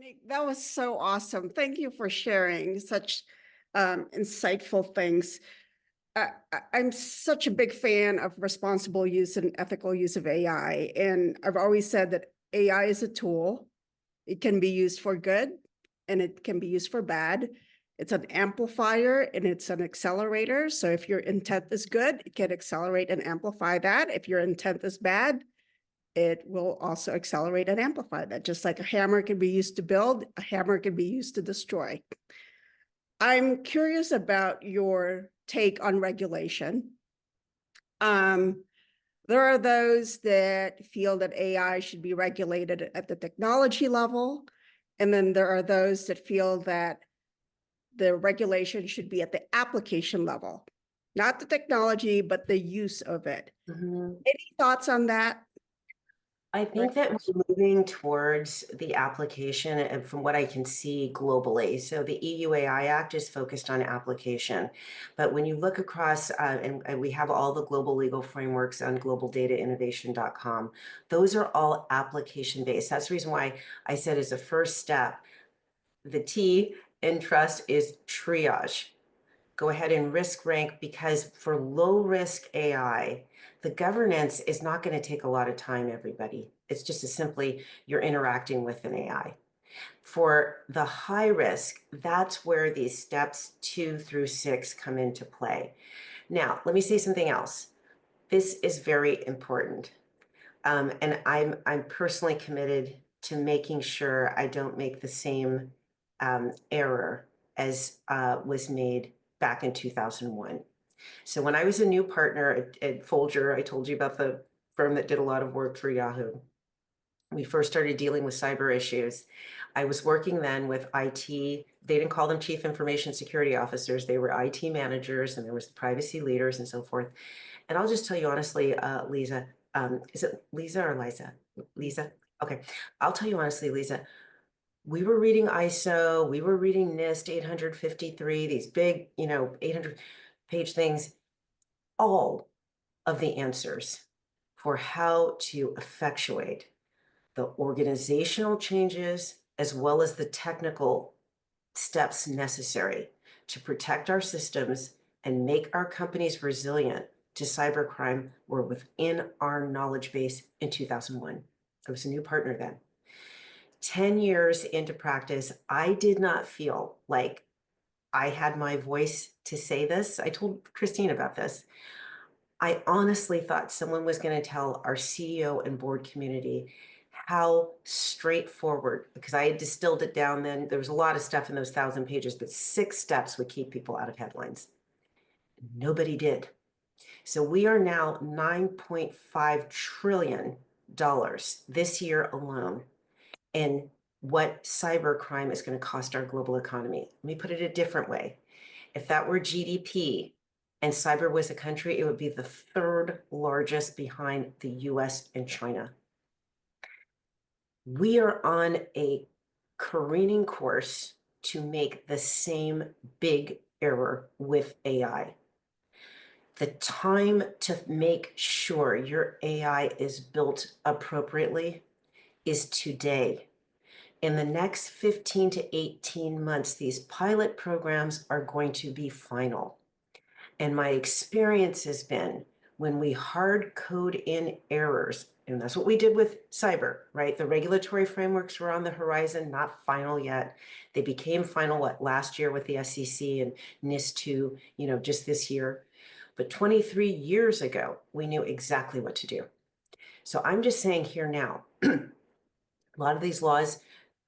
Dominique, that was so awesome. Thank you for sharing such insightful things. I'm such a big fan of responsible use and ethical use of AI. And I've always said that AI is a tool. It can be used for good and it can be used for bad. It's an amplifier and it's an accelerator. So if your intent is good, it can accelerate and amplify that. If your intent is bad, it will also accelerate and amplify that. Just like a hammer can be used to build, a hammer can be used to destroy. I'm curious about your take on regulation. Um, there are those that feel that AI should be regulated at the technology level. And then there are those that feel that the regulation should be at the application level, not the technology, but the use of it. Mhm. Any thoughts on that? I think that we're moving towards the application and from what I can see globally. So the EU AI Act is focused on application. But when you look across, and we have all the global legal frameworks on globaldatainnovation.com, those are all application based. That's the reason why I said as a first step, the T in trust is triage. Go ahead and risk rank, because for low risk AI, the governance is not going to take a lot of time, everybody. It's just as simply you're interacting with an AI. For the high risk, that's where these steps 2 through 6 come into play. Now, let me say something else. This is very important. And I'm personally committed to making sure I don't make the same error as was made back in 2001. So when I was a new partner at Folger, I told you about the firm that did a lot of work for Yahoo. We first started dealing with cyber issues. I was working then with IT. They didn't call them chief information security officers. They were IT managers, and there was the privacy leaders and so forth. And I'll just tell you honestly, Lisa, is it Lisa or Liza? Lisa? Okay. I'll tell you honestly, Lisa, we were reading ISO, we were reading NIST 853, these big, 800-page things, all of the answers for how to effectuate the organizational changes as well as the technical steps necessary to protect our systems and make our companies resilient to cybercrime were within our knowledge base in 2001. I was a new partner then. 10 years into practice, I did not feel like I had my voice to say this. I told Christine about this. I honestly thought someone was going to tell our CEO and board community how straightforward, because I had distilled it down then. There was a lot of stuff in those 1,000 pages, but 6 steps would keep people out of headlines. Nobody did. So we are now $9.5 trillion this year alone in what cybercrime is going to cost our global economy. Let me put it a different way. If that were GDP and cyber was a country, it would be the third largest behind the US and China. We are on a careening course to make the same big error with AI. The time to make sure your AI is built appropriately is today. In the next 15 to 18 months, these pilot programs are going to be final. And my experience has been when we hard code in errors, and that's what we did with cyber, right? The regulatory frameworks were on the horizon, not final yet. They became final last year with the SEC and NIST 2, just this year. But 23 years ago, we knew exactly what to do. So I'm just saying here now, a lot of these laws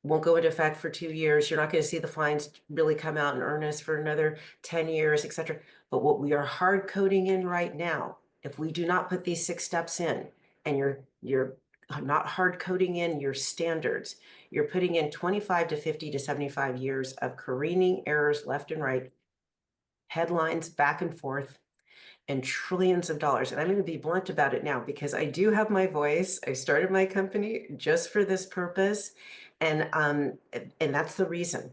won't go into effect for 2 years. You're not going to see the fines really come out in earnest for another 10 years, et cetera. But what we are hard coding in right now, if we do not put these 6 steps in, and you're not hard coding in your standards, you're putting in 25 to 50 to 75 years of careening errors left and right, headlines back and forth, and trillions of dollars. And I'm going to be blunt about it now because I do have my voice. I started my company just for this purpose. And that's the reason.